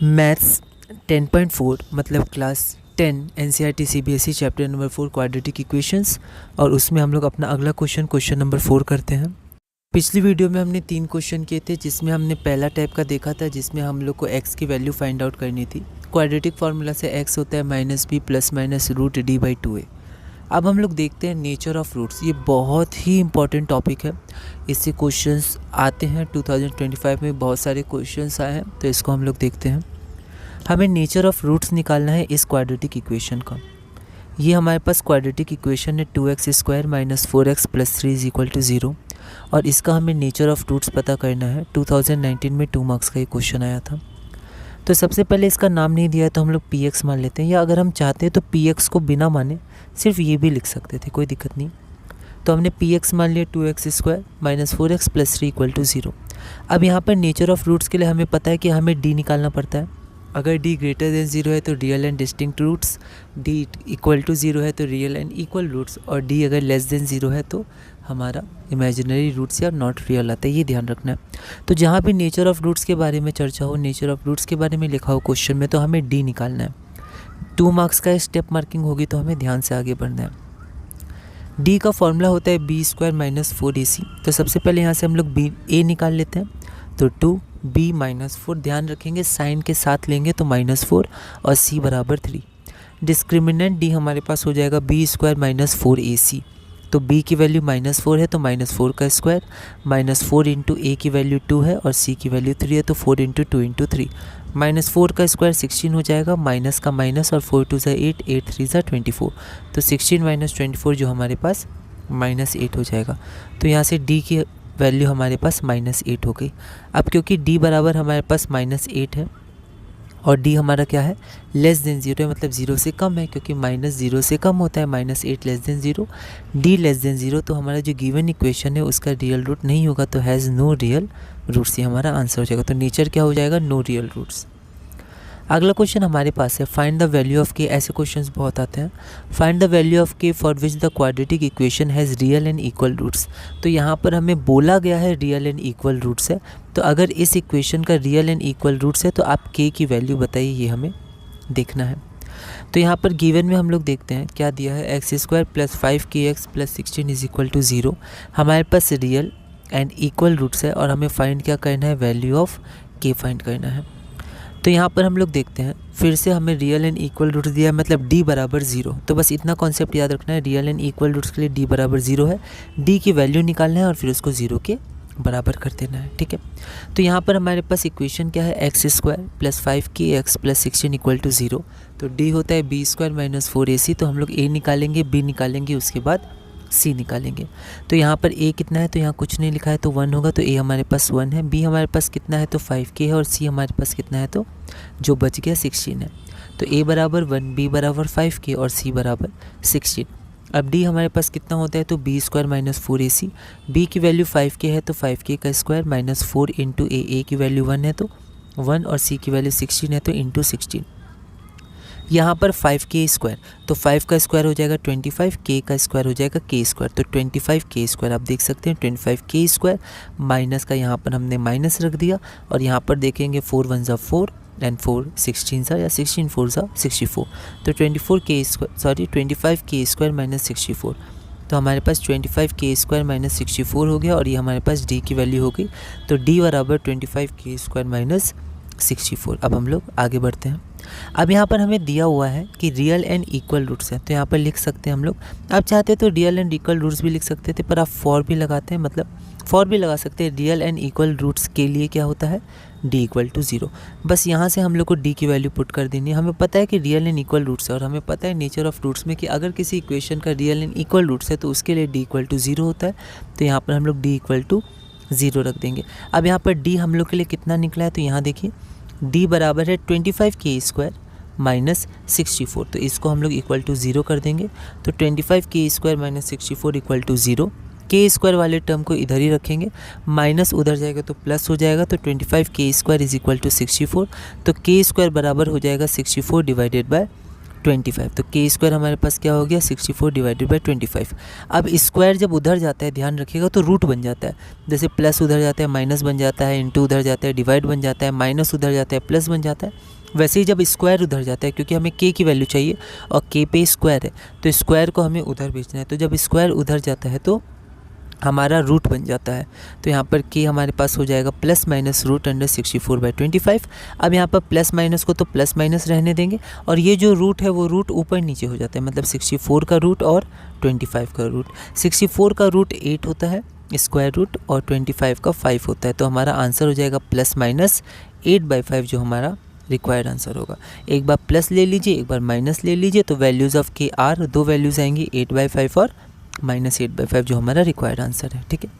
Maths 10.4 मतलब class 10 NCERT CBSE chapter number 4 quadratic equations. और उसमें हम लोग अपना अगला क्वेश्चन नंबर 4 करते हैं। पिछली वीडियो में हमने 3 क्वेश्चन किए थे, जिसमें हमने पहला टाइप का देखा था, जिसमें हम लोग को x की वैल्यू फाइंड आउट करनी थी। क्वाड्रेटिक फार्मूला से x होता है -b ± √d/2a। अब हम लोग देखते हैं नेचर ऑफ रूट्स। ये बहुत ही इंपॉर्टेंट टॉपिक है, इससे क्वेश्चंस आते हैं 2025 में बहुत सारे क्वेश्चंस आए हैं, तो इसको हम लोग देखते हैं। हमें नेचर ऑफ रूट्स निकालना है इस क्वाड्रेटिक इक्वेशन का। ये हमारे पास क्वाड्रेटिक इक्वेशन है 2x² - 4x + 3 = 0, और इसका हमें नेचर ऑफ रूट्स पता करना है। 2019 में 2 मार्क्स का ये क्वेश्चन आया था। तो सबसे पहले इसका नाम नहीं दिया है तो हम लोग px मान लेते हैं, या अगर हम चाहते हैं तो px को बिना माने सिर्फ ये भी लिख सकते थे, कोई दिक्कत नहीं। तो हमने px मान लिया 2x² - 4x + 3 = 0। अब यहाँ पर नेचर ऑफ रूट्स के लिए हमें पता है कि हमें d निकालना पड़ता है। अगर d > 0 है तो real and distinct roots, d = 0 है तो रियल एंड इक्वल रूट्स, और d अगर <0 है तो हमारा इमेजिनरी रूट्स या नॉट रियल आता है। ये ध्यान रखना है। तो जहाँ भी नेचर ऑफ रूट्स के बारे में चर्चा हो, नेचर ऑफ रूट्स के बारे में लिखा हो क्वेश्चन में, तो हमें d निकालना है। 2 मार्क्स का स्टेप मार्किंग होगी, तो हमें ध्यान से आगे बढ़ना है। d का फॉर्मूला होता है b² - 4ac। तो सबसे पहले यहाँ से हम लोग a निकाल लेते हैं। तो 2b - 4, ध्यान रखेंगे साइन के साथ लेंगे तो -4, और c = 3। डिस्क्रिमिनेंट d हमारे पास हो जाएगा b² - 4ac। तो b की वैल्यू -4 है तो -4 का स्क्वायर, -4 × a की वैल्यू 2 है और c की वैल्यू 3 है, तो 4 × 2 × 3। -4 का स्क्वायर 16 हो जाएगा, माइनस का माइनस, और 4 × 2 = 8, 8 × 3 = 24। तो 16 - 24 जो हमारे पास -8 हो जाएगा। तो यहाँ से d की वैल्यू हमारे पास -8 हो गई। अब क्योंकि d बराबर हमारे पास -8 है और d हमारा क्या है, <0 है, मतलब 0 से कम है, क्योंकि -0 से कम होता है, -8 <0, d <0, तो हमारा जो गिवन इक्वेशन है उसका रियल रूट नहीं होगा, तो हैज़ नो रियल रूट्स। ये हमारा आंसर हो जाएगा। तो नेचर क्या हो जाएगा, नो रियल रूट्स। अगला क्वेश्चन हमारे पास है find the value of k। ऐसे क्वेश्चंस बहुत आते हैं। Find the value of k for which the quadratic equation has real and equal roots. तो यहाँ पर हमें बोला गया है रियल एंड इक्वल रूट्स है, तो अगर इस इक्वेशन का रियल एंड इक्वल रूट्स है तो आप k की वैल्यू बताइए, ये हमें देखना है। तो यहाँ पर गिवन में हम लोग देखते हैं क्या दिया है, x² + 5kx + 16 = 0। हमारे पास रियल एंड इक्वल रूट्स है और हमें फाइंड क्या करना है, वैल्यू ऑफ k फाइंड करना है। तो यहाँ पर हम लोग देखते हैं, फिर से हमें रियल एंड इक्वल रूट्स दिया है, मतलब d = 0। तो बस इतना कॉन्सेप्ट याद रखना है, रियल एंड इक्वल रूट्स के लिए d = 0 है, d की वैल्यू निकालना है और फिर उसको 0 के बराबर कर देना है, ठीक है। तो यहाँ पर हमारे पास इक्वेशन क्या है, x² + 5kx + 16 = 0। तो d होता है b² - 4ac। तो हम लोग a निकालेंगे, b निकालेंगे, उसके बाद c निकालेंगे। तो यहाँ पर a कितना है, तो यहाँ कुछ नहीं लिखा है तो 1 होगा, तो a हमारे पास 1 है। b हमारे पास कितना है, तो 5k है, और c हमारे पास कितना है, तो जो बच गया 16 है। तो a = 1, b = 5k और c = 16। अब d हमारे पास कितना होता है, तो b² - 4ac। b की वैल्यू 5k है तो 5k का स्क्वायर, -4 × a की वैल्यू 1 है तो 1, और c की वैल्यू 16 है तो × 16। यहाँ पर 5k², तो 5 का स्क्वायर हो जाएगा 25, k का स्क्वायर हो जाएगा k², तो 25k²। आप देख सकते हैं 25k², माइनस का यहाँ पर हमने माइनस रख दिया, और यहाँ पर देखेंगे 4 × 1 = 4 एंड 4 16 या 16 4 = 64। तो 25k² - 64। तो हमारे पास 25k² - 64 हो गया, और ये हमारे पास d की वैल्यू हो गई। तो d = 25k² - 64। अब हम लोग आगे बढ़ते हैं। अब यहाँ पर हमें दिया हुआ है कि रियल एंड इक्वल रूट्स है, तो यहाँ पर लिख सकते हैं हम लोग। आप चाहते तो रियल एंड इक्वल रूट्स भी लिख सकते थे, पर आप फॉर भी लगाते हैं, मतलब फॉर भी लगा सकते हैं। रियल एंड इक्वल रूट्स के लिए क्या होता है, d = 0। बस यहाँ से हम लोग को d की वैल्यू पुट कर देनी है। हमें पता है कि रियल एंड इक्वल रूट्स है, और हमें पता है नेचर ऑफ रूट्स में कि अगर किसी इक्वेशन का रियल एंड इक्वल रूट्स है तो उसके लिए d = 0 होता है। तो यहाँ पर हम लोग d = 0 रख देंगे। अब यहाँ पर d हम लोग के लिए कितना निकला है, तो यहाँ देखिए d बराबर है 25k² - 64। तो इसको हम लोग = 0 कर देंगे। तो 25k² - 64 = 0। k² वाले टर्म को इधर ही रखेंगे, माइनस उधर जाएगा तो प्लस हो जाएगा। तो 25k² = 64। तो k² बराबर हो जाएगा 64 / 25। तो के स्क्वायर हमारे पास क्या हो गया 64 डिवाइडेड बाई 25। अब स्क्वायर जब उधर जाता है ध्यान रखिएगा तो रूट बन जाता है, जैसे प्लस उधर जाता है माइनस बन जाता है, इंटू उधर जाता है डिवाइड बन जाता है, माइनस उधर जाता है प्लस बन जाता है। वैसे ही जब स्क्वायर उधर जाता है, क्योंकि हमें के की वैल्यू चाहिए और के पे स्क्वायर है तो स्क्वायर को हमें उधर भेजना है, तो जब स्क्वायर उधर जाता है तो हमारा रूट बन जाता है। तो यहाँ पर के हमारे पास हो जाएगा प्लस माइनस रूट अंडर 64/25। अब यहाँ पर प्लस माइनस को तो प्लस माइनस रहने देंगे और ये जो रूट है वो रूट ऊपर नीचे हो जाता है, मतलब 64 का रूट और 25 का रूट। 64 का रूट 8 होता है स्क्वायर रूट और 25 का 5 होता है। तो हमारा आंसर हो जाएगा प्लस माइनस 8/5 जो हमारा रिक्वायर्ड आंसर होगा। एक बार प्लस ले लीजिए, एक बार माइनस ले लीजिए, तो वैल्यूज़ ऑफ के आर, दो वैल्यूज़ आएंगी 8/5 और -8/5 जो हमारा रिक्वायर्ड आंसर है। ठीक है,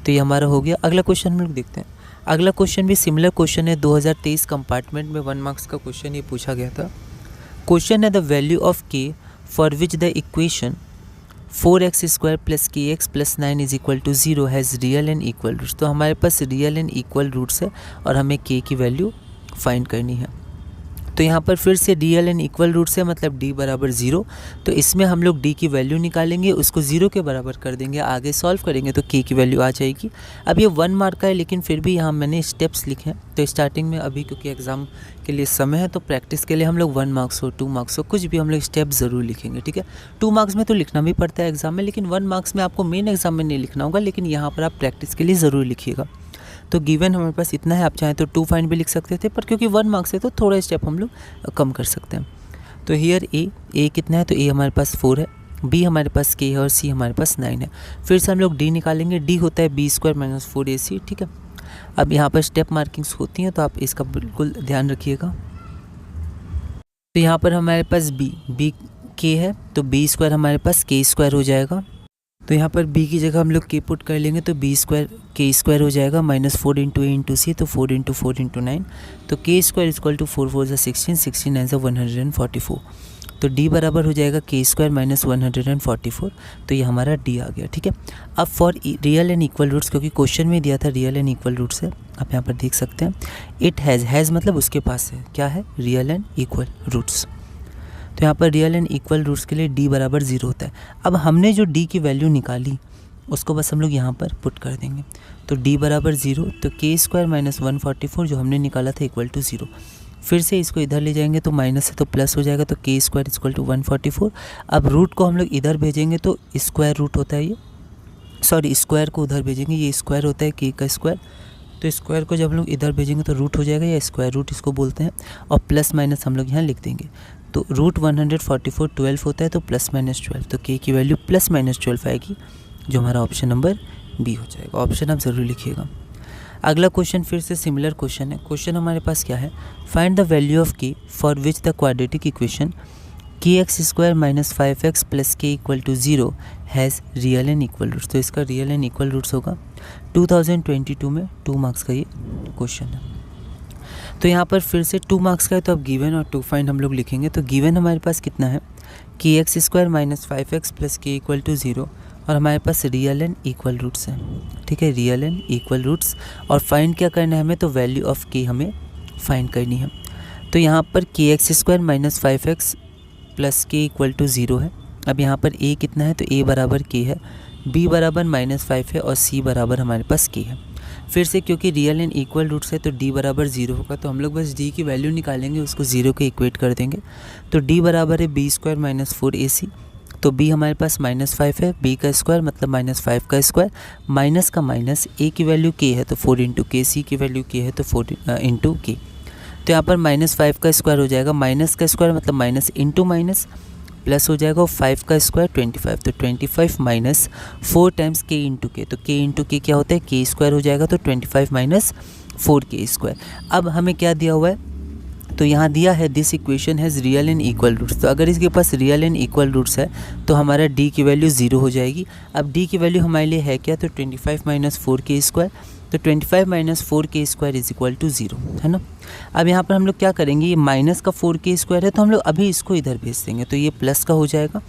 तो ये हमारा हो गया। अगला क्वेश्चन हम लोग देखते हैं। अगला क्वेश्चन भी सिमिलर क्वेश्चन है, 2023 कंपार्टमेंट में 1 मार्क्स का क्वेश्चन ये पूछा गया था। क्वेश्चन है the value of k for which the equation 4x² + kx + 9 = 0 has real and equal roots. तो हमारे पास रियल एंड इक्वल रूट्स है और हमें के की वैल्यू फाइंड करनी है। तो यहाँ पर फिर से रियल एंड इक्वल रूट्स है, मतलब d बराबर 0। तो इसमें हम लोग d की वैल्यू निकालेंगे, उसको 0 के बराबर कर देंगे, आगे सॉल्व करेंगे तो k की वैल्यू आ जाएगी। अब ये 1 मार्क का है लेकिन फिर भी यहाँ मैंने स्टेप्स लिखे हैं। तो स्टार्टिंग में अभी क्योंकि एग्ज़ाम के लिए समय है तो प्रैक्टिस के लिए हम लोग 1 मार्क्स हो 2 मार्क्स हो कुछ भी हम लोग स्टेप ज़रूर लिखेंगे। ठीक है, 2 मार्क्स में तो लिखना भी पड़ता है एग्ज़ाम में, लेकिन 1 मार्क्स में आपको मेन एग्ज़ाम में नहीं लिखना होगा, लेकिन यहाँ पर आप प्रैक्टिस के लिए ज़रूर लिखिएगा। तो गिवन हमारे पास इतना है, आप चाहें तो 2 फाइंड भी लिख सकते थे, पर क्योंकि 1 मार्क्स है तो थोड़ा स्टेप हम लोग कम कर सकते हैं। तो हियर ए कितना है, तो ए हमारे पास 4 है, बी हमारे पास के है और सी हमारे पास 9 है। फिर से हम लोग डी निकालेंगे, डी होता है b² - 4ac। ठीक है, अब यहाँ पर स्टेप मार्किंग्स होती हैं तो आप इसका बिल्कुल ध्यान रखिएगा। तो यहाँ पर हमारे पास बी के है तो b² हमारे पास k² हो जाएगा। तो यहाँ पर b की जगह हम लोग k पुट कर लेंगे तो b² k² हो जाएगा, -4 × a × c, तो 4 × 4 × 9, तो k² = 4 4 16, 16 9 144। तो d बराबर हो जाएगा k² - 144। तो ये हमारा d आ गया। ठीक है, अब for real and equal roots, क्योंकि क्वेश्चन में दिया था रियल एंड इक्वल रूट्स है, आप यहाँ पर देख सकते हैं। इट हैज़ मतलब उसके पास है, क्या है, रियल एंड इक्वल रूट्स। तो यहाँ पर रियल एंड इक्वल रूट्स के लिए d बराबर 0 होता है। अब हमने जो d की वैल्यू निकाली उसको बस हम लोग यहाँ पर पुट कर देंगे। तो d बराबर 0, तो k² - 144 जो हमने निकाला था = 0। फिर से इसको इधर ले जाएंगे तो माइनस है तो प्लस हो जाएगा, तो k² = 144। अब रूट को हम लोग इधर भेजेंगे तो स्क्वायर रूट होता है ये, सॉरी स्क्वायर को उधर भेजेंगे, ये स्क्वायर होता है k का स्क्वायर। तो स्क्वायर को जब हम लोग इधर भेजेंगे तो रूट हो जाएगा, या स्क्वायर रूट इसको बोलते हैं, और प्लस माइनस हम लोग यहाँ लिख देंगे। तो रूट 144 12 होता है, तो +-12, तो k की वैल्यू +-12 आएगी, जो हमारा ऑप्शन नंबर बी हो जाएगा। ऑप्शन आप ज़रूर लिखिएगा। अगला क्वेश्चन फिर से सिमिलर क्वेश्चन है। क्वेश्चन हमारे पास क्या है, find the value of k for which the quadratic equation kx² - 5x + k = 0 has real and equal roots. तो इसका रियल एंड इक्वल रूट्स होगा। 2022 में 2 मार्क्स का ये क्वेश्चन है। तो यहाँ पर फिर से 2 मार्क्स का है, तो अब गिवन और टू फाइंड हम लोग लिखेंगे। तो गिवन हमारे पास कितना है, kx² - 5x + k = 0, और हमारे पास रियल एंड इक्वल रूट्स हैं। ठीक है, रियल एंड इक्वल रूट्स, और फाइंड क्या करना है हमें, तो वैल्यू ऑफ k हमें फाइंड करनी है। तो यहाँ पर kx² - 5x + k = 0 है। अब यहाँ पर a कितना है, तो a बराबर k है, b बराबर -5 है और c बराबर हमारे पास k है। फिर से क्योंकि रियल एंड इक्वल रूट्स है तो d बराबर 0 होगा, तो हम लोग बस d की वैल्यू निकालेंगे, उसको 0 के इक्वेट कर देंगे। तो d बराबर है b² - 4ac, तो b हमारे पास -5 है, b का स्क्वायर मतलब -5 का स्क्वायर, माइनस का माइनस, a की वैल्यू k है तो 4 × k, c की वैल्यू k है तो 4 × k। तो यहाँ पर -5 का स्क्वायर हो जाएगा, माइनस का स्क्वायर मतलब माइनस इंटू माइनस, प्लस हो जाएगा, और 5 का स्क्वायर 25, तो 25 माइनस 4 टाइम्स k × k, तो k × k क्या होता है, k² हो जाएगा, तो 25 माइनस 4k²। अब हमें क्या दिया हुआ है, तो यहाँ दिया है this equation has real and equal roots. तो अगर इसके पास रियल एंड इक्वल रूट्स है तो हमारा d की वैल्यू 0 हो जाएगी। अब d की वैल्यू हमारे लिए है क्या, तो 25 माइनस 4k², तो 25 माइनस 4k² = 0 है ना। अब यहाँ पर हम लोग क्या करेंगे, ये माइनस का 4k² है तो हम लोग अभी इसको इधर भेज देंगे, तो ये प्लस का हो जाएगा,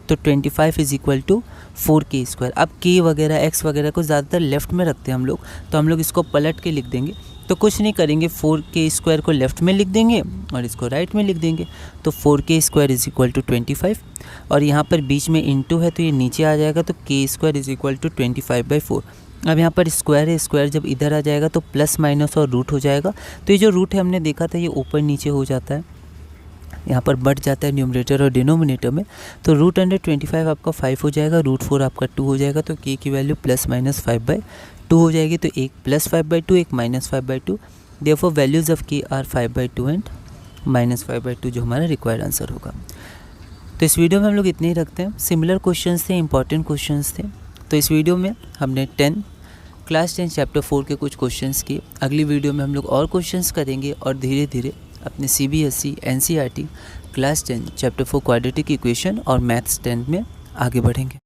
तो 25 = 4k²। अब k वगैरह x वगैरह को ज़्यादातर लेफ्ट में रखते हैं हम लोग, तो हम लोग इसको पलट के लिख देंगे। तो कुछ नहीं करेंगे, 4k² को लेफ़्ट में लिख देंगे और इसको राइट में लिख देंगे। तो 4k² इज़ इक्वल टू 25 और यहाँ पर बीच में इंटू है तो ये नीचे आ जाएगा, तो k² इज़ इक्वल टू 25/4। अब यहाँ पर स्क्वायर है, स्क्वायर जब इधर आ जाएगा तो प्लस माइनस और रूट हो जाएगा। तो ये जो रूट है हमने देखा था ये ऊपर नीचे हो जाता है, यहाँ पर बढ़ जाता है न्यूमरेटर और डिनोमिनेटर में। तो √25 आपका 5 हो जाएगा, √4 आपका 2 हो जाएगा। तो k की वैल्यू +-5/2 हो जाएगी। तो एक +5/2 एक -5/2, therefore values of k are 5/2 and -5/2 जो हमारा रिक्वायर्ड आंसर होगा। तो इस वीडियो में हम लोग इतने ही रखते हैं। सिमिलर क्वेश्चंस थे, इंपॉर्टेंट क्वेश्चंस थे। तो इस वीडियो में हमने क्लास 10 चैप्टर 4 के कुछ क्वेश्चंस किए। अगली वीडियो में हम लोग और क्वेश्चंस करेंगे और धीरे धीरे अपने CBSE NCERT class 10 chapter 4 quadratic equation और मैथ्स 10 में आगे बढ़ेंगे।